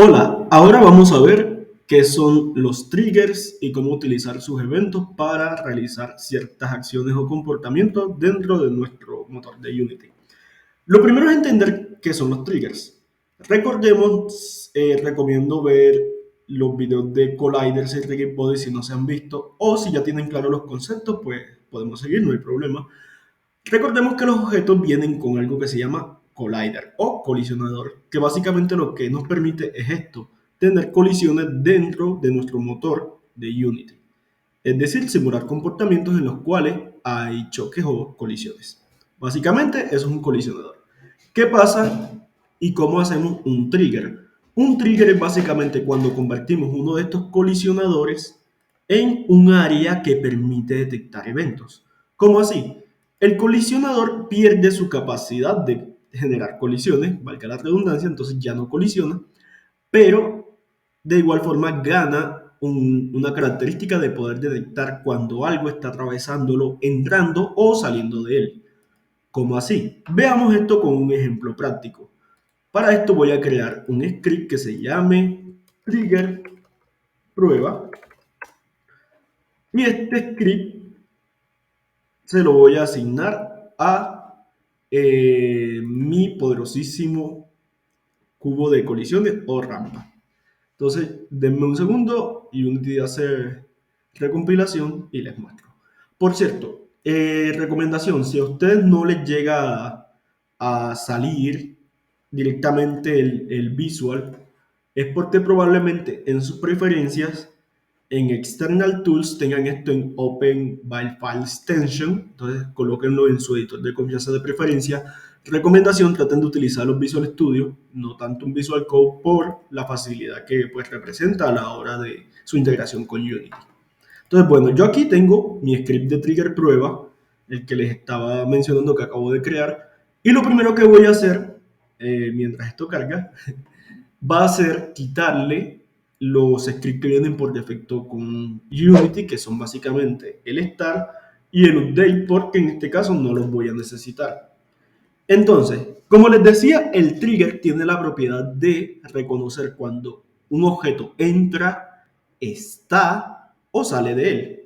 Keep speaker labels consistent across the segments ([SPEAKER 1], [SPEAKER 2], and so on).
[SPEAKER 1] Hola, ahora vamos a ver qué son los triggers y cómo utilizar sus eventos para realizar ciertas acciones o comportamientos dentro de nuestro motor de Unity. Lo primero es entender qué son los triggers. Recordemos, recomiendo ver los videos de Colliders y Trigger Body si no se han visto, o si ya tienen claros los conceptos, pues podemos seguir, no hay problema. Recordemos que los objetos vienen con algo que se llama collider o colisionador, que básicamente lo que nos permite es esto, tener colisiones dentro de nuestro motor de Unity. Es decir, simular comportamientos en los cuales hay choques o colisiones. Básicamente eso es un colisionador. ¿Qué pasa y cómo hacemos un trigger? Un trigger es básicamente cuando convertimos uno de estos colisionadores en un área que permite detectar eventos. ¿Cómo así? El colisionador pierde su capacidad de generar colisiones, valga la redundancia, entonces ya no colisiona, pero de igual forma gana una característica de poder detectar cuando algo está atravesándolo, entrando o saliendo de él. ¿Cómo así? Veamos esto con un ejemplo práctico. Para esto voy a crear un script que se llame trigger prueba y este script se lo voy a asignar a mi poderosísimo cubo de colisiones o rampa. Entonces, denme un segundo y Unity hace recompilación y les muestro. Por cierto, recomendación, si a ustedes no les llega a salir directamente el visual, es porque probablemente en sus preferencias, en External Tools, tengan esto en Open by File Extension, entonces colóquenlo en su editor de confianza de preferencia. Recomendación, traten de utilizar los Visual Studio, no tanto un Visual Code por la facilidad que pues, representa a la hora de su integración con Unity. Entonces, bueno, yo aquí tengo mi script de trigger prueba, el que les estaba mencionando que acabo de crear, y lo primero que voy a hacer, mientras esto carga, va a ser quitarle los scripts que vienen por defecto con Unity, que son básicamente el start y el update, porque en este caso no los voy a necesitar. Entonces, como les decía, el trigger tiene la propiedad de reconocer cuando un objeto entra, está o sale de él.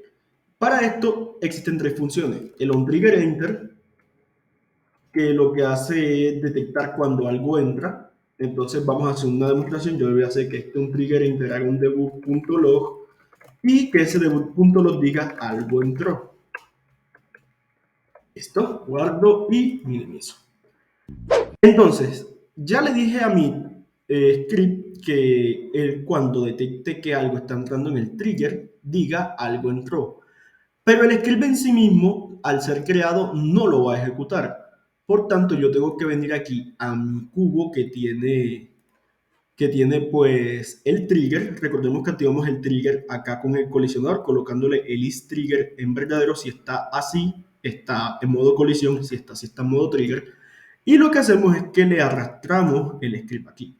[SPEAKER 1] Para esto existen tres funciones. El onTriggerEnter, que lo que hace es detectar cuando algo entra. Entonces vamos a hacer una demostración. Yo voy a hacer que este onTriggerEnter haga un debug.log y que ese debug.log diga algo entró. Listo, guardo y minimizo. Entonces, ya le dije a mi script que él, cuando detecte que algo está entrando en el trigger, diga algo entró. Pero el script en sí mismo, al ser creado, no lo va a ejecutar. Por tanto, yo tengo que venir aquí a mi cubo que tiene pues el trigger. Recordemos que activamos el trigger acá con el colisionador, colocándole el isTrigger en verdadero. Si está así, está en modo colisión. Si está así, está en modo trigger. Y lo que hacemos es que le arrastramos el script aquí.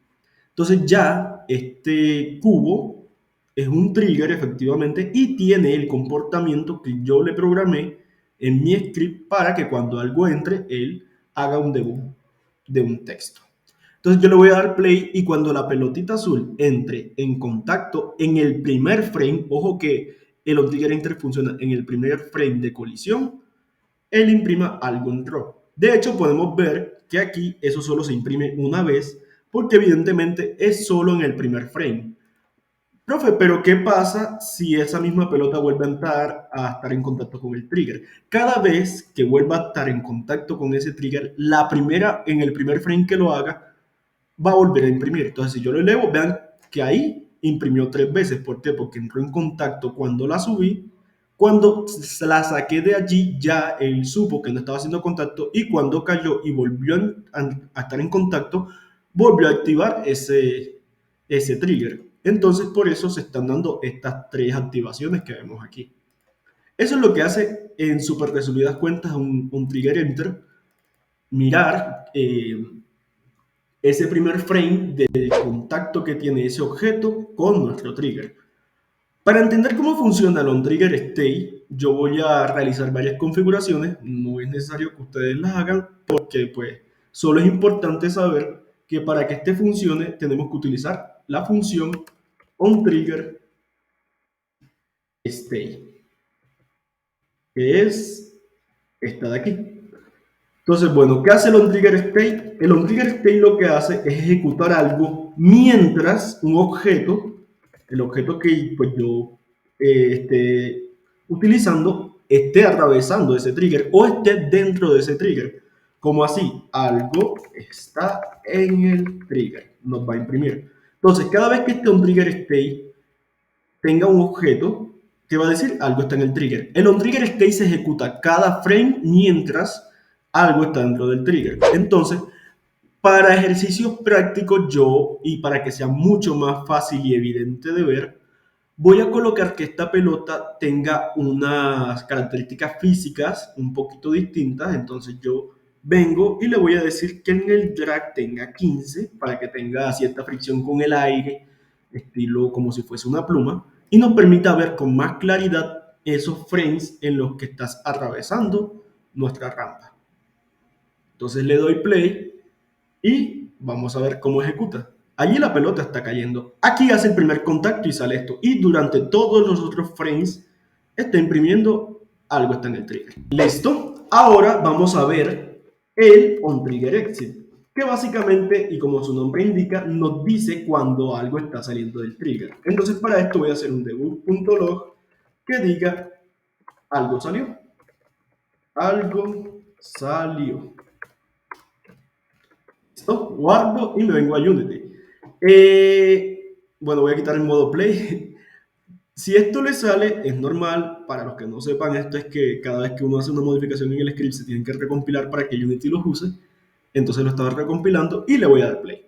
[SPEAKER 1] Entonces ya este cubo es un trigger efectivamente y tiene el comportamiento que yo le programé en mi script para que cuando algo entre, él haga un debug de un texto. Entonces yo le voy a dar play y cuando la pelotita azul entre en contacto en el primer frame, ojo que el onTriggerEnter funciona en el primer frame de colisión, él imprima algo entró. De hecho, podemos ver que aquí eso solo se imprime una vez porque evidentemente es solo en el primer frame. Profe, pero ¿qué pasa si esa misma pelota vuelve a estar en contacto con el trigger? Cada vez que vuelva a estar en contacto con ese trigger, en el primer frame que lo haga, va a volver a imprimir. Entonces, si yo lo elevo, vean que ahí imprimió 3 veces. ¿Por qué? Porque entró en contacto cuando la subí. Cuando la saqué de allí, ya él supo que no estaba haciendo contacto y cuando cayó y volvió a estar en contacto, volvió a activar ese trigger. Entonces, por eso se están dando estas tres activaciones que vemos aquí. Eso es lo que hace en súper resumidas cuentas un trigger enter, mirar ese primer frame del contacto que tiene ese objeto con nuestro trigger. Para entender cómo funciona el onTriggerState, yo voy a realizar varias configuraciones. No es necesario que ustedes las hagan porque pues solo es importante saber que para que este funcione tenemos que utilizar la función onTriggerState, que es esta de aquí. Entonces, bueno, ¿qué hace el onTriggerState? El onTriggerState lo que hace es ejecutar algo mientras un objeto, el objeto que pues, yo esté utilizando, esté atravesando ese trigger o esté dentro de ese trigger. Como así, algo está en el trigger, nos va a imprimir. Entonces, cada vez que este onTriggerState tenga un objeto, que va a decir algo está en el trigger. El onTriggerState se ejecuta cada frame mientras algo está dentro del trigger. Entonces, para ejercicios prácticos yo, y para que sea mucho más fácil y evidente de ver, voy a colocar que esta pelota tenga unas características físicas un poquito distintas. Entonces yo vengo y le voy a decir que en el drag tenga 15 para que tenga cierta fricción con el aire, estilo como si fuese una pluma, y nos permita ver con más claridad esos frames en los que estás atravesando nuestra rampa. Entonces le doy play y vamos a ver cómo ejecuta. Allí la pelota está cayendo. Aquí hace el primer contacto y sale esto. Y durante todos los otros frames está imprimiendo algo está en el trigger. Listo. Ahora vamos a ver el onTriggerExit, que básicamente, y como su nombre indica, nos dice cuando algo está saliendo del trigger. Entonces para esto voy a hacer un debug.log que diga algo salió. Algo salió. Listo, guardo y me vengo a Unity. Bueno, voy a quitar el modo play. Si esto le sale, es normal. Para los que no sepan, esto es que cada vez que uno hace una modificación en el script se tienen que recompilar para que Unity los use. Entonces lo estaba recompilando y le voy a dar play.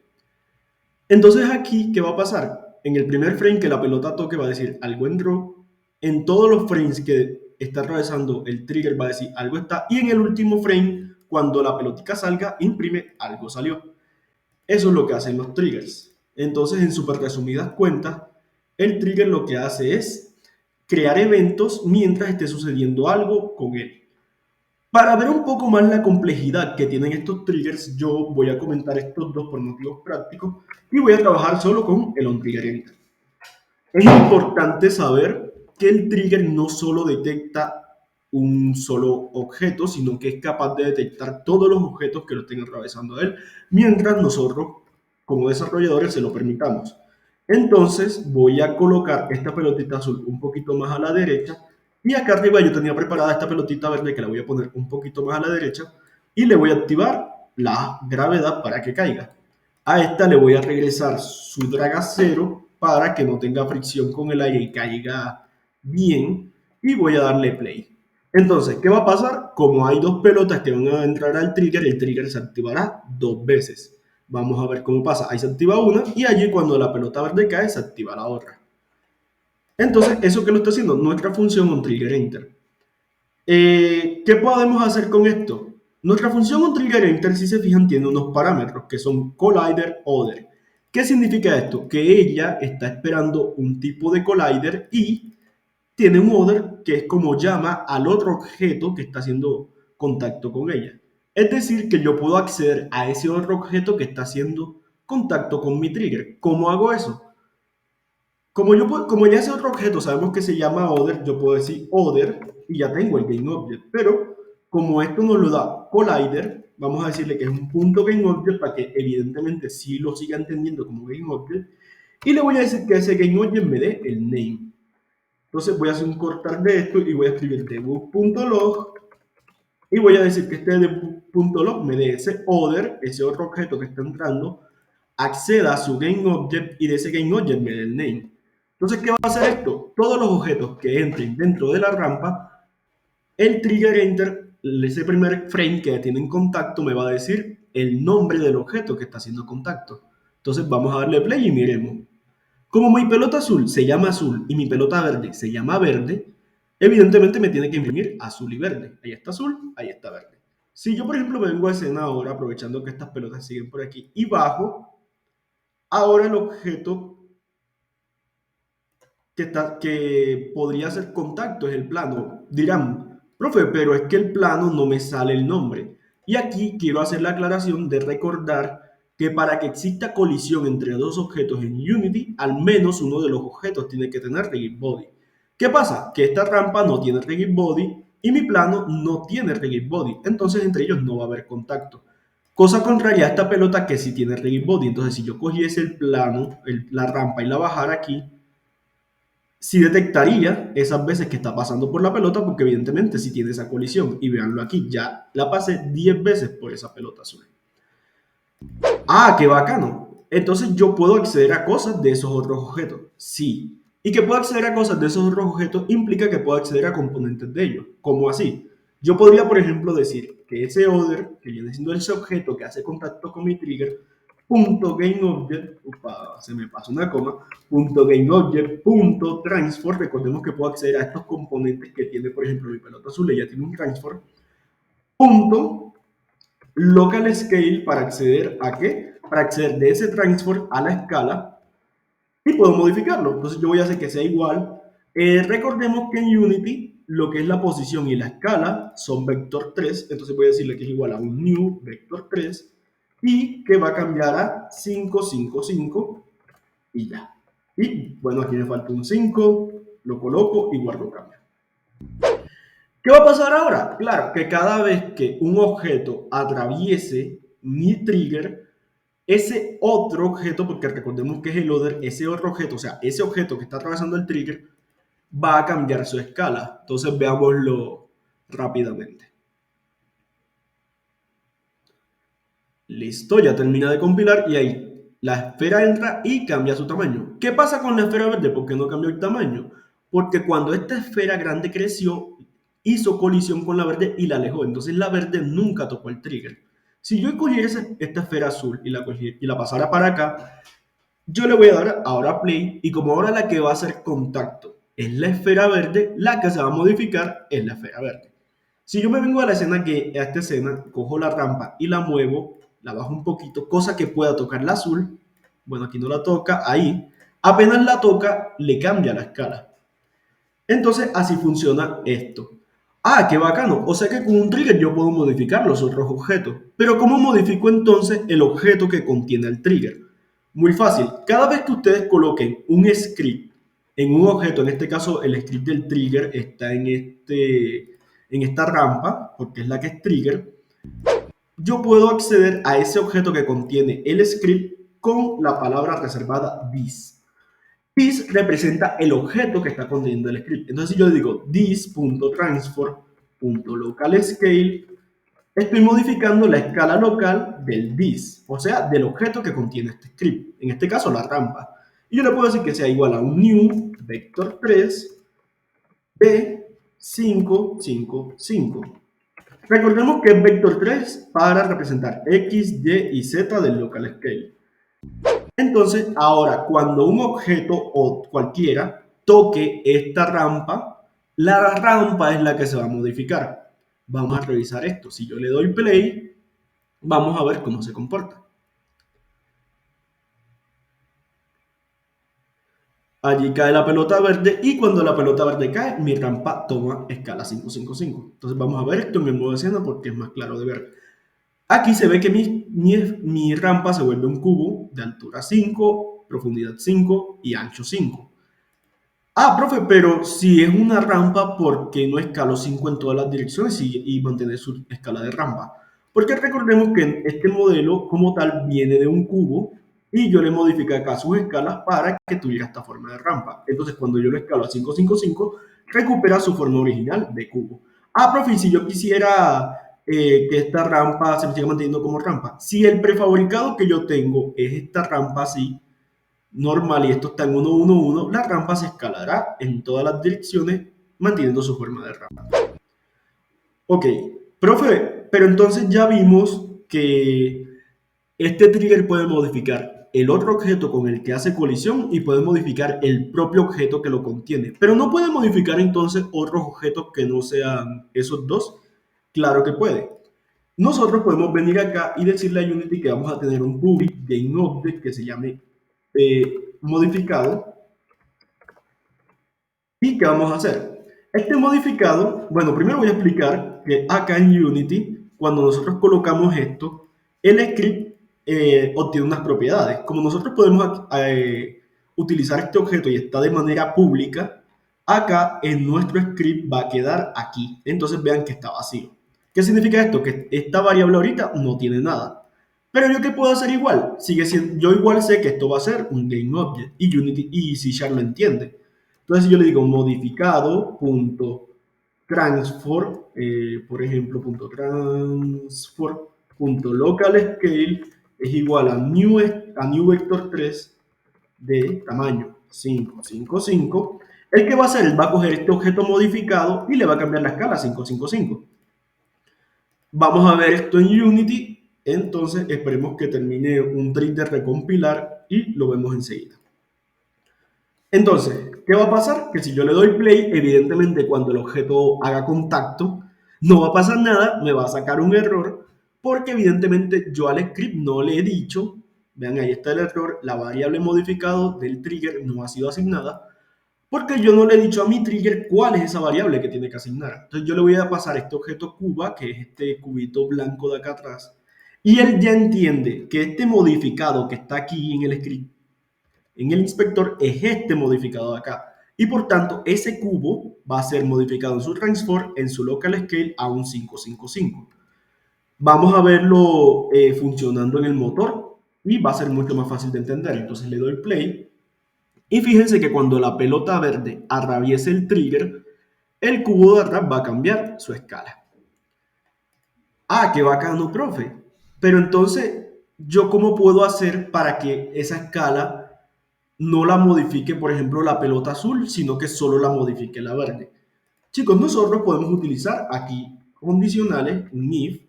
[SPEAKER 1] Entonces aquí, ¿qué va a pasar? En el primer frame que la pelota toque va a decir algo entró. En todos los frames que está atravesando el trigger va a decir algo está. Y en el último frame, cuando la pelotica salga, imprime algo salió. Eso es lo que hacen los triggers. Entonces, en súper resumidas cuentas, el trigger lo que hace es crear eventos mientras esté sucediendo algo con él. Para ver un poco más la complejidad que tienen estos triggers, yo voy a comentar estos dos por motivos prácticos y voy a trabajar solo con el onTriggerEnter. Es importante saber que el trigger no solo detecta un solo objeto, sino que es capaz de detectar todos los objetos que lo estén atravesando a él, mientras nosotros, como desarrolladores, se lo permitamos. Entonces voy a colocar esta pelotita azul un poquito más a la derecha, y acá arriba yo tenía preparada esta pelotita verde que la voy a poner un poquito más a la derecha, y le voy a activar la gravedad para que caiga. A esta le voy a regresar su drag a 0 para que no tenga fricción con el aire y caiga bien, y voy a darle play. Entonces, ¿qué va a pasar? Como hay dos pelotas que van a entrar al trigger, el trigger se activará dos veces. Vamos a ver cómo pasa. Ahí se activa una y allí cuando la pelota verde cae se activa la otra. Entonces, eso que lo está haciendo nuestra función onTriggerEnter. ¿Qué podemos hacer con esto? Nuestra función onTriggerEnter, si se fijan, tiene unos parámetros que son collider, order. ¿Qué significa esto? Que ella está esperando un tipo de collider y tiene un order que es como llama al otro objeto que está haciendo contacto con ella. Es decir, que yo puedo acceder a ese otro objeto que está haciendo contacto con mi trigger. ¿Cómo hago eso? Como ya ese otro objeto sabemos que se llama order, yo puedo decir order y ya tengo el GameObject. Pero como esto nos lo da collider, vamos a decirle que es un punto GameObject para que evidentemente sí lo siga entendiendo como GameObject. Y le voy a decir que ese GameObject me dé el name. Entonces voy a hacer un cortar de esto y voy a escribir debug.log y voy a decir que este debug.log me dé ese order, ese otro objeto que está entrando, acceda a su GameObject y de ese GameObject me dé el name. Entonces, ¿qué va a hacer esto? Todos los objetos que entren dentro de la rampa, el TriggerEnter, ese primer frame que tiene en contacto, me va a decir el nombre del objeto que está haciendo contacto. Entonces vamos a darle play y miremos. Como mi pelota azul se llama azul y mi pelota verde se llama verde, evidentemente me tiene que imprimir azul y verde. Ahí está azul, ahí está verde. Si yo, por ejemplo, me vengo a escena ahora, aprovechando que estas pelotas siguen por aquí, y bajo, ahora el objeto que podría hacer contacto es el plano. Dirán, profe, pero es que el plano no me sale el nombre. Y aquí quiero hacer la aclaración de recordar que para que exista colisión entre dos objetos en Unity, al menos uno de los objetos tiene que tener rigid body. ¿Qué pasa? Que esta rampa no tiene rigid body y mi plano no tiene rigid body, entonces entre ellos no va a haber contacto. Cosa contraria a esta pelota que sí tiene rigid body, entonces si yo cogiese el plano, la rampa y la bajara aquí, sí detectaría esas veces que está pasando por la pelota porque evidentemente sí tiene esa colisión. Y véanlo aquí, ya la pasé 10 veces por esa pelota azul. Ah, qué bacano. Entonces yo puedo acceder a cosas de esos otros objetos. Sí. Y que puedo acceder a cosas de esos otros objetos implica que puedo acceder a componentes de ellos. ¿Cómo así? Yo podría, por ejemplo, decir que ese other, que viene siendo ese objeto que hace contacto con mi trigger, punto GameObject, upa, se me pasó una coma, punto GameObject, punto transform, recordemos que puedo acceder a estos componentes que tiene, por ejemplo, mi pelota azul, ella tiene un transform, punto local scale para acceder a qué? Para acceder de ese transform a la escala y puedo modificarlo. Entonces yo voy a hacer que sea igual. Recordemos que en Unity lo que es la posición y la escala son vector 3, entonces voy a decirle que es igual a un new vector 3 y que va a cambiar a 5, 5, 5 y ya. Y bueno, aquí me falta un 5, lo coloco y guardo cambio. ¿Qué va a pasar ahora? Claro, que cada vez que un objeto atraviese mi trigger, ese otro objeto, porque recordemos que es el other, ese otro objeto, o sea, ese objeto que está atravesando el trigger, va a cambiar su escala. Entonces veámoslo rápidamente. Listo, ya termina de compilar y ahí la esfera entra y cambia su tamaño. ¿Qué pasa con la esfera verde? ¿Por qué no cambió el tamaño? Porque cuando esta esfera grande creció, hizo colisión con la verde y la alejó. Entonces la verde nunca tocó el trigger. Si yo cogiera esta esfera azul y la pasara para acá, yo le voy a dar ahora play y como ahora la que va a hacer contacto es la esfera verde, la que se va a modificar es la esfera verde. Si yo me vengo a la escena a esta escena, cojo la rampa y la muevo, la bajo un poquito, cosa que pueda tocar la azul, bueno aquí no la toca, ahí, apenas la toca le cambia la escala. Entonces así funciona esto. Ah, qué bacano. O sea que con un trigger yo puedo modificar los otros objetos. Pero ¿cómo modifico entonces el objeto que contiene el trigger? Muy fácil. Cada vez que ustedes coloquen un script en un objeto, en este caso el script del trigger está en esta rampa, porque es la que es trigger, yo puedo acceder a ese objeto que contiene el script con la palabra reservada this. This representa el objeto que está conteniendo el script. Entonces, si yo digo this.transform.localScale, estoy modificando la escala local del this, o sea, del objeto que contiene este script. En este caso, la rampa. Y yo le puedo decir que sea igual a un new vector 3 de 5, 5, 5. Recordemos que es vector 3 para representar x, y y z del local scale. Entonces, ahora, cuando un objeto o cualquiera toque esta rampa, la rampa es la que se va a modificar. Vamos a revisar esto. Si yo le doy play, vamos a ver cómo se comporta. Allí cae la pelota verde y cuando la pelota verde cae, mi rampa toma escala 555. Entonces vamos a ver esto en el modo escena porque es más claro de ver. Aquí se ve que mi rampa se vuelve un cubo de altura 5, profundidad 5 y ancho 5. Ah, profe, pero si es una rampa, ¿por qué no escalo 5 en todas las direcciones y mantener su escala de rampa? Porque recordemos que este modelo como tal viene de un cubo y yo le modifiqué acá sus escalas para que tuviera esta forma de rampa. Entonces cuando yo lo escalo a 555, recupera su forma original de cubo. Ah, profe, si yo quisiera que esta rampa se me siga manteniendo como rampa, si el prefabricado que yo tengo es esta rampa así, normal y esto está en 1, 1, 1, la rampa se escalará en todas las direcciones manteniendo su forma de rampa. Ok, profe, pero entonces ya vimos que este trigger puede modificar el otro objeto con el que hace colisión y puede modificar el propio objeto que lo contiene. Pero no puede modificar entonces otros objetos que no sean esos dos. Claro que puede. Nosotros podemos venir acá y decirle a Unity que vamos a tener un public GameObject que se llame modificado. ¿Y qué vamos a hacer? Este modificado, bueno, primero voy a explicar que acá en Unity, cuando nosotros colocamos esto, el script obtiene unas propiedades. Como nosotros podemos utilizar este objeto y está de manera pública, acá en nuestro script va a quedar aquí. Entonces vean que está vacío. ¿Qué significa esto? Que esta variable ahorita no tiene nada. Pero yo qué puedo hacer igual, sigue siendo, yo igual sé que esto va a ser un GameObject y Unity y C# lo entiende. Entonces yo le digo modificado punto transform, por ejemplo, punto transform punto local scale es igual a new vector 3 de tamaño 555. El que va a hacer, él va a coger este objeto modificado y le va a cambiar la escala a 555. Vamos a ver esto en Unity, entonces esperemos que termine un trick de recompilar y lo vemos enseguida. Entonces, ¿qué va a pasar? Que si yo le doy play, evidentemente cuando el objeto haga contacto, no va a pasar nada, me va a sacar un error, porque evidentemente yo al script no le he dicho, vean ahí está el error, la variable modificado del trigger no ha sido asignada, porque yo no le he dicho a mi trigger cuál es esa variable que tiene que asignar. Entonces yo le voy a pasar este objeto cuba, que es este cubito blanco de acá atrás, y él ya entiende que este modificado que está aquí en el script, en el inspector, es este modificado de acá. Y por tanto, ese cubo va a ser modificado en su transform, en su local scale a un 555. Vamos a verlo funcionando en el motor y va a ser mucho más fácil de entender. Entonces le doy play. Y fíjense que cuando la pelota verde atraviese el trigger, el cubo de atrás va a cambiar su escala. Ah, qué bacano, profe. Pero entonces, ¿yo cómo puedo hacer para que esa escala no la modifique, por ejemplo, la pelota azul, sino que solo la modifique la verde? Chicos, nosotros podemos utilizar aquí condicionales, un if,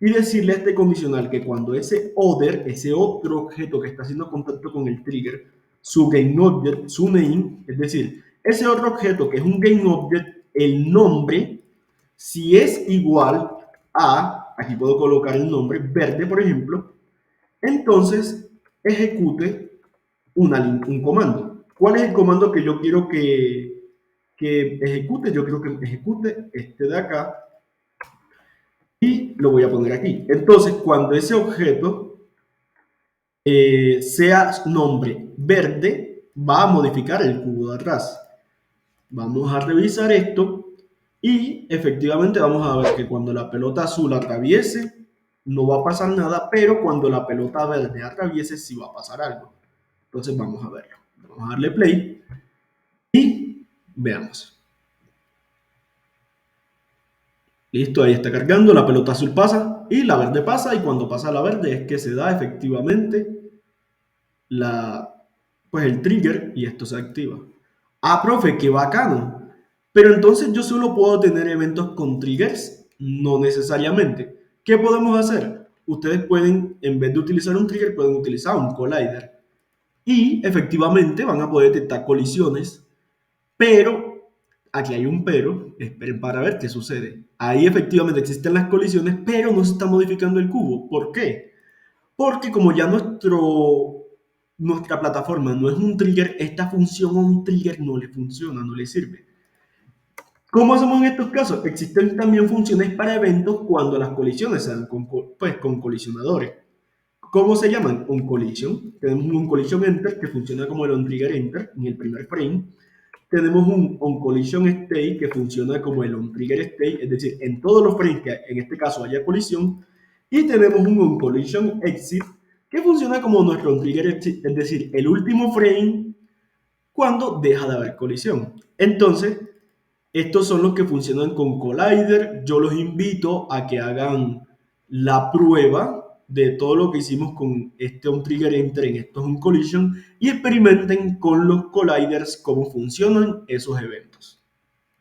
[SPEAKER 1] y decirle a este condicional que cuando ese other, ese otro objeto que está haciendo contacto con el trigger, su GameObject, su name, es decir, ese otro objeto que es un GameObject, el nombre, si es igual a, aquí puedo colocar el nombre, verde, por ejemplo, entonces ejecute un comando. ¿Cuál es el comando que yo quiero que ejecute? Yo quiero que ejecute este de acá y lo voy a poner aquí. Entonces, cuando ese objeto sea nombre verde, va a modificar el cubo de atrás. Vamos a revisar esto y efectivamente vamos a ver que cuando la pelota azul atraviese, no va a pasar nada, pero cuando la pelota verde atraviese, sí va a pasar algo. Entonces vamos a verlo. Vamos a darle play y veamos. Listo, ahí está cargando, la pelota azul pasa y la verde pasa, y cuando pasa la verde es que se da efectivamente pues el trigger y esto se activa. Ah, profe, qué bacano. Pero entonces yo solo puedo tener eventos con triggers, no necesariamente. ¿Qué podemos hacer? Ustedes pueden, en vez de utilizar un trigger, pueden utilizar un collider. Y efectivamente van a poder detectar colisiones, pero aquí hay un pero, esperen para ver qué sucede. Ahí efectivamente existen las colisiones, pero no se está modificando el cubo. ¿Por qué? Porque como ya nuestra plataforma no es un trigger, esta función a un trigger no le funciona, no le sirve. ¿Cómo hacemos en estos casos? Existen también funciones para eventos cuando las colisiones sean con colisionadores. ¿Cómo se llaman? OnCollision. Tenemos un OnCollisionEnter que funciona como el OnTriggerEnter en el primer frame. Tenemos un OnCollisionState que funciona como el OnTriggerState, es decir, en todos los frames que en este caso haya colisión. Y tenemos un OnCollisionExit que funciona como nuestro OnTriggerExit, es decir, el último frame cuando deja de haber colisión. Entonces, estos son los que funcionan con Collider. Yo los invito a que hagan la prueba de todo lo que hicimos con este OnTriggerEnter en estos OnCollision y experimenten con los colliders cómo funcionan esos eventos.